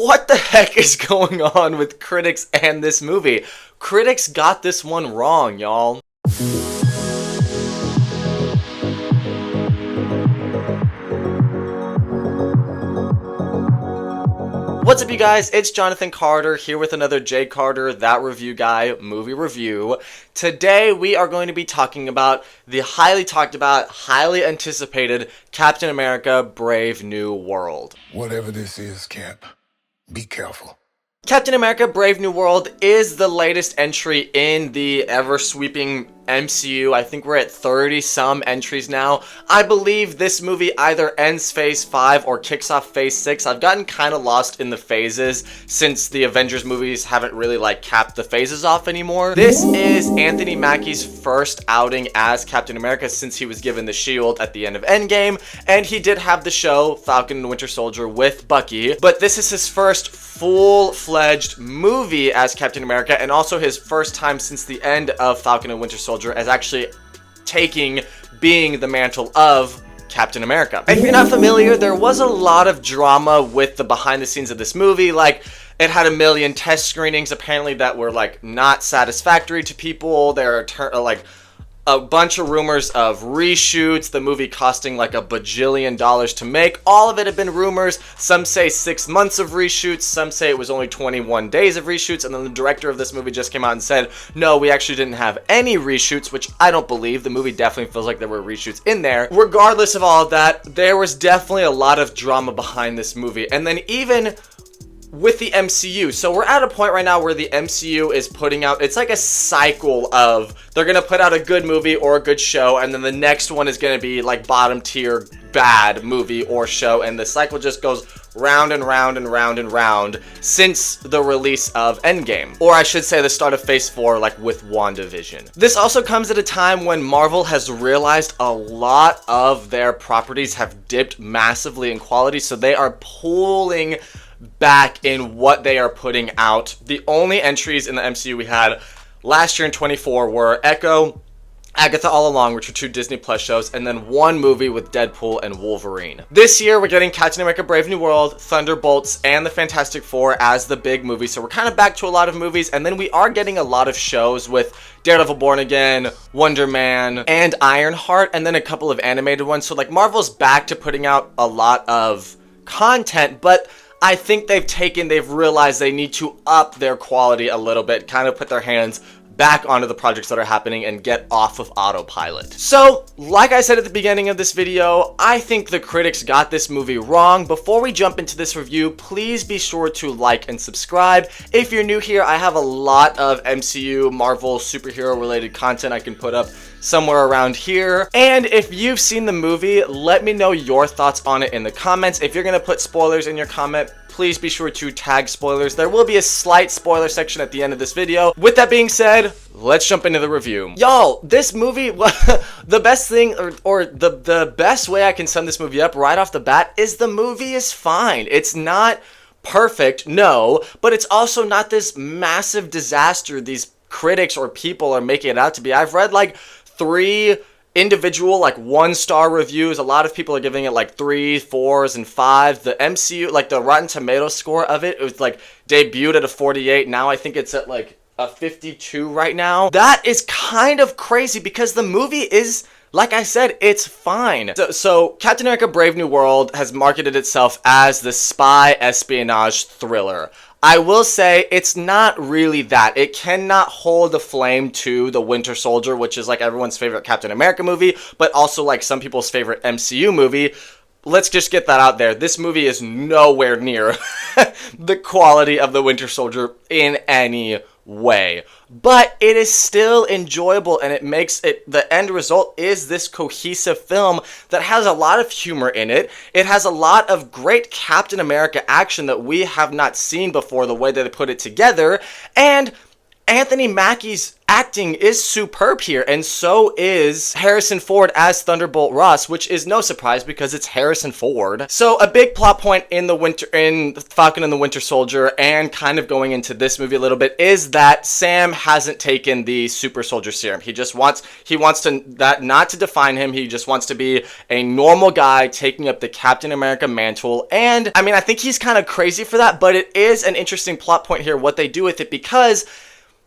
What the heck is going on with critics and this movie? Critics got this one wrong, y'all. What's up, you guys? It's Jonathan Carter here with another Jay Carter, That Review Guy movie review. Today we are going to be talking about the highly talked about, highly anticipated Captain America Brave New World. Whatever this is, Cap, be careful. Captain America Brave New World is the latest entry in the ever-sweeping MCU. I think we're at 30-some entries now. I believe this movie either ends Phase 5 or kicks off Phase 6. I've gotten kind of lost in the phases since the Avengers movies haven't really, capped the phases off anymore. This is Anthony Mackie's first outing as Captain America since he was given the shield at the end of Endgame, and he did have the show Falcon and Winter Soldier with Bucky, but this is his first full-fledged movie as Captain America, and also his first time since the end of Falcon and Winter Soldier as actually being the mantle of Captain America. If you're not familiar, there was a lot of drama with the behind the scenes of this movie. It had a million test screenings apparently that were not satisfactory to people. There are a bunch of rumors of reshoots, the movie costing $1 bajillion to make. All of it have been rumors. Some say 6 months of reshoots, some say it was only 21 days of reshoots, and then the director of this movie just came out and said, no, we actually didn't have any reshoots, which I don't believe. The movie definitely feels like there were reshoots in there. Regardless of all of that, there was definitely a lot of drama behind this movie. And then even with the MCU. So we're at a point right now where the MCU is putting out, it's like a cycle of, they're gonna put out a good movie or a good show, and then the next one is gonna be bottom tier bad movie or show, and the cycle just goes round and round and round and round since the release of Endgame. Or I should say the start of Phase 4, with WandaVision. This also comes at a time when Marvel has realized a lot of their properties have dipped massively in quality, so they are pulling back in what they are putting out. The only entries in the MCU we had last year in 24 were Echo, Agatha All Along, which are 2 Disney Plus shows, and then 1 movie with Deadpool and Wolverine. This year, we're getting Captain America Brave New World, Thunderbolts, and the Fantastic Four as the big movie, so we're kind of back to a lot of movies, and then we are getting a lot of shows with Daredevil Born Again, Wonder Man, and Ironheart, and then a couple of animated ones, so Marvel's back to putting out a lot of content, but I think they've realized they need to up their quality a little bit, kind of put their hands back onto the projects that are happening and get off of autopilot. So, like I said at the beginning of this video, I think the critics got this movie wrong. Before we jump into this review, please be sure to like and subscribe. If you're new here, I have a lot of MCU, Marvel, superhero related content I can put up somewhere around here. And if you've seen the movie, let me know your thoughts on it in the comments. If you're gonna put spoilers in your comment, please be sure to tag spoilers. There will be a slight spoiler section at the end of this video. With that being said, let's jump into the review. Y'all, this movie, the best thing, or the best way I can sum this movie up right off the bat is the movie is fine. It's not perfect, no, but it's also not this massive disaster these critics or people are making it out to be. I've read 3 individual 1-star reviews. A lot of people are giving it 3s, 4s, and 5s. The MCU, the Rotten Tomatoes score of it, it was debuted at a 48. Now I think it's at a 52 right now. That is kind of crazy because the movie is, like I said, it's fine. So Captain America Brave New World has marketed itself as the spy espionage thriller. I will say it's not really that. It cannot hold a flame to the Winter Soldier, which is everyone's favorite Captain America movie, but also some people's favorite MCU movie. Let's just get that out there. This movie is nowhere near the quality of the Winter Soldier in any way. But it is still enjoyable, and it makes it, the end result is this cohesive film that has a lot of humor in it. It has a lot of great Captain America action that we have not seen before, the way that they put it together, and Anthony Mackie's acting is superb here, and so is Harrison Ford as Thunderbolt Ross, which is no surprise because it's Harrison Ford. So a big plot point in Falcon and the Winter Soldier, and kind of going into this movie a little bit, is that Sam hasn't taken the super soldier serum. He wants that not to define him. He just wants to be a normal guy taking up the Captain America mantle. And I mean, I think he's kind of crazy for that, but it is an interesting plot point here what they do with it, because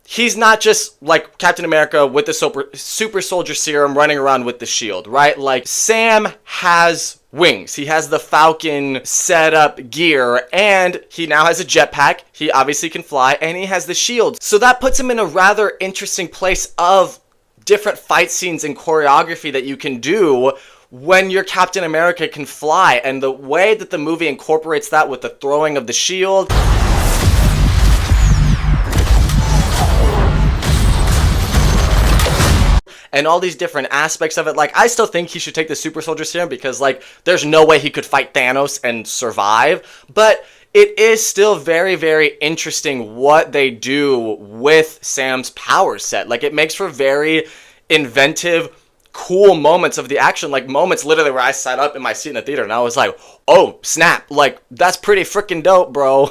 he's not just like Captain America with the super soldier serum running around with the shield, right? Like, Sam has wings. He has the Falcon set up gear, and he now has a jetpack. He obviously can fly, and he has the shield. So that puts him in a rather interesting place of different fight scenes and choreography that you can do when your Captain America can fly. And the way that the movie incorporates that with the throwing of the shield, and all these different aspects of it, like, I still think he should take the super soldier serum, because, like, there's no way he could fight Thanos and survive, but it is still very, very interesting what they do with Sam's power set. Like, it makes for very inventive, cool moments of the action, like moments literally where I sat up in my seat in the theater and I was like, oh snap, like, that's pretty freaking dope, bro.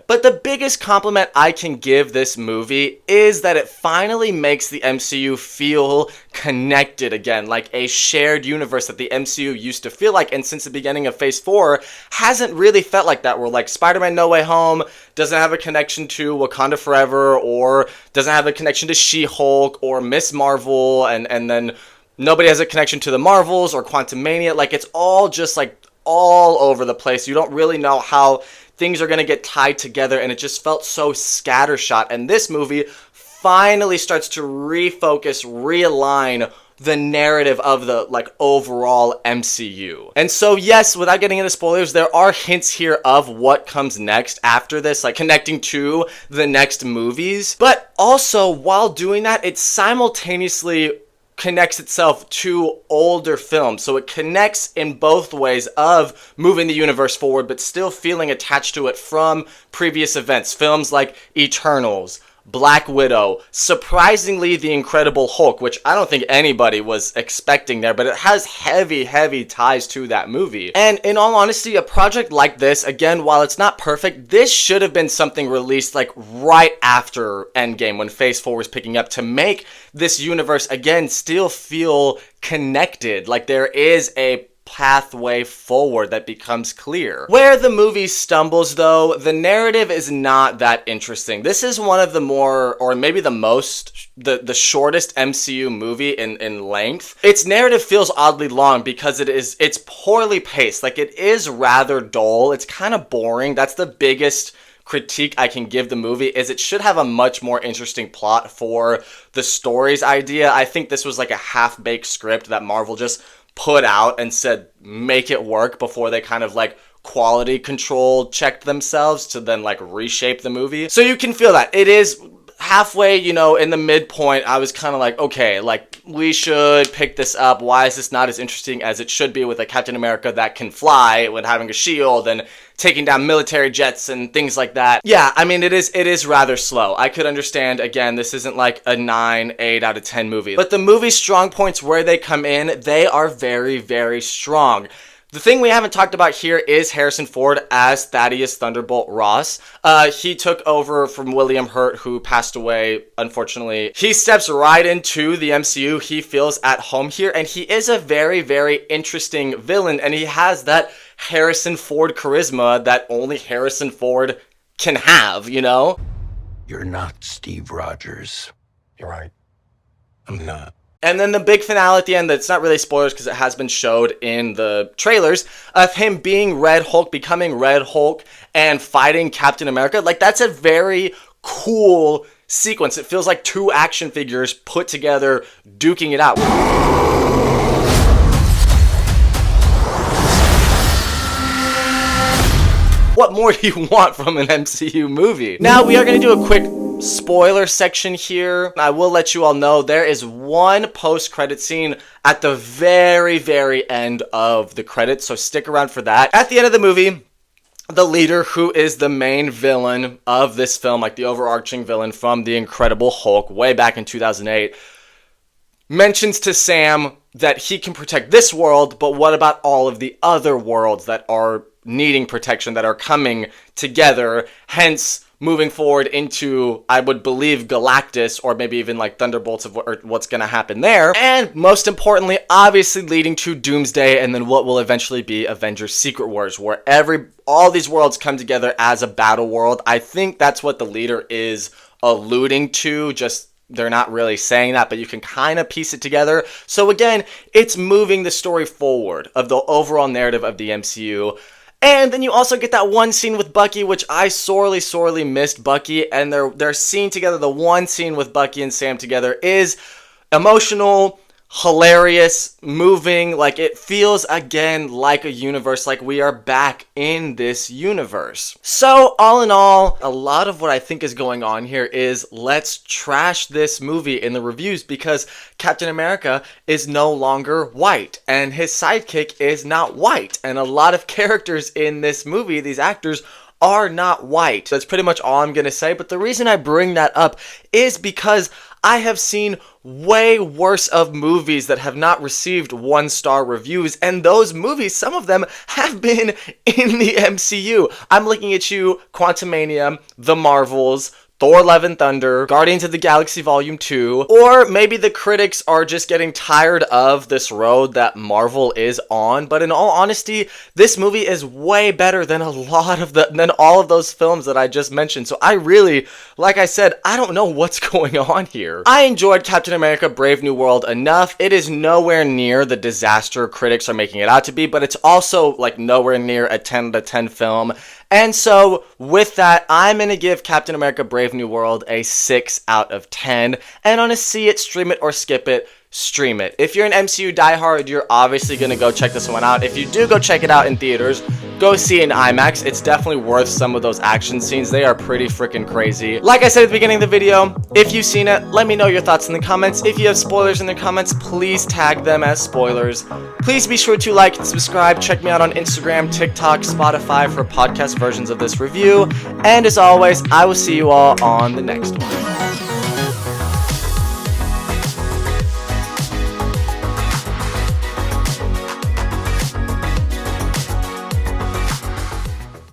But the biggest compliment I can give this movie is that it finally makes the MCU feel connected again, like a shared universe that the MCU used to feel like, and since the beginning of Phase 4 hasn't really felt like that, where like Spider-Man No Way Home doesn't have a connection to Wakanda Forever, or doesn't have a connection to She-Hulk or Miss Marvel, and then nobody has a connection to the Marvels or Quantumania. Like, it's all just like all over the place. You don't really know how things are going to get tied together, and it just felt so scattershot. And this movie finally starts to refocus, realign the narrative of the, like, overall MCU. And so, yes, without getting into spoilers, there are hints here of what comes next after this, like connecting to the next movies. But also, while doing that, it simultaneously connects itself to older films. So it connects in both ways of moving the universe forward, but still feeling attached to it from previous events. Films like Eternals, Black Widow, surprisingly The Incredible Hulk, which I don't think anybody was expecting there, but it has heavy, heavy ties to that movie. And in all honesty, a project like this, again, while it's not perfect, this should have been something released like right after Endgame, when Phase 4 was picking up, to make this universe, again, still feel connected. Like, there is a pathway forward that becomes clear. Where the movie stumbles, though, the narrative is not that interesting. This is one of the more, or maybe the shortest MCU movie in length. Its narrative feels oddly long because it's poorly paced. Like, it is rather dull. It's kind of boring. That's the biggest critique I can give the movie, is it should have a much more interesting plot for the story's idea. I think this was like a half-baked script that Marvel just put out and said, make it work, before they kind of like quality control checked themselves to then like reshape the movie. So you can feel that. It is halfway, in the midpoint, I was kind of like, okay, like, we should pick this up. Why is this not as interesting as it should be with a Captain America that can fly with having a shield and taking down military jets and things like that? Yeah, I mean, it is rather slow. I could understand, again, this isn't like a 9, 8 out of 10 movie. But the movie's strong points, where they come in, they are very, very strong. The thing we haven't talked about here is Harrison Ford as Thaddeus Thunderbolt Ross. He took over from William Hurt, who passed away, unfortunately. He steps right into the MCU. He feels at home here, and he is a very, very interesting villain, and he has that Harrison Ford charisma that only Harrison Ford can have, You're not Steve Rogers. You're right. I'm not. And then the big finale at the end, that's not really spoilers because it has been showed in the trailers, of him being Red Hulk, becoming Red Hulk, and fighting Captain America. Like, that's a very cool sequence. It feels like two action figures put together, duking it out. What more do you want from an MCU movie? Now, we are going to do a quick spoiler section here. I will let you all know there is one post-credit scene at the very, very end of the credits, so stick around for that. At the end of the movie, the leader, who is the main villain of this film, like the overarching villain from The Incredible Hulk way back in 2008, mentions to Sam that he can protect this world, but what about all of the other worlds that are needing protection, that are coming together, hence moving forward into, I would believe, Galactus, or maybe even like Thunderbolts of what's going to happen there. And most importantly, obviously leading to Doomsday, and then what will eventually be Avengers Secret Wars, where all these worlds come together as a battle world. I think that's what the leader is alluding to, just they're not really saying that, but you can kind of piece it together. So again, it's moving the story forward of the overall narrative of the MCU. And then you also get that one scene with Bucky, which I sorely missed Bucky. And their scene together, the one scene with Bucky and Sam together, is emotional, hilarious, moving. Like, it feels again like a universe, like we are back in this universe. So all in all, a lot of what I think is going on here is let's trash this movie in the reviews, because Captain America is no longer white and his sidekick is not white, and a lot of characters in this movie, these actors, are not white. That's pretty much all I'm gonna say. But the reason I bring that up is because I have seen way worse of movies that have not received 1-star reviews, and those movies, some of them, have been in the MCU. I'm looking at you, Quantumania, The Marvels, Thor Love and Thunder, Guardians of the Galaxy Volume 2, or maybe the critics are just getting tired of this road that Marvel is on. But in all honesty, this movie is way better than than all of those films that I just mentioned. So I really, like I said, I don't know what's going on here. I enjoyed Captain America Brave New World enough. It is nowhere near the disaster critics are making it out to be, but it's also like nowhere near a 10 out of 10 film. And so, with that, I'm going to give Captain America Brave New World a 6 out of 10. And on a see it, stream it, or skip it, stream it. If you're an MCU diehard, you're obviously going to go check this one out. If you do go check it out in theaters, go see it in IMAX. It's definitely worth some of those action scenes. They are pretty freaking crazy. Like I said at the beginning of the video, if you've seen it, let me know your thoughts in the comments. If you have spoilers in the comments, please tag them as spoilers. Please be sure to like and subscribe. Check me out on Instagram, TikTok, Spotify for podcast versions of this review. And as always, I will see you all on the next one.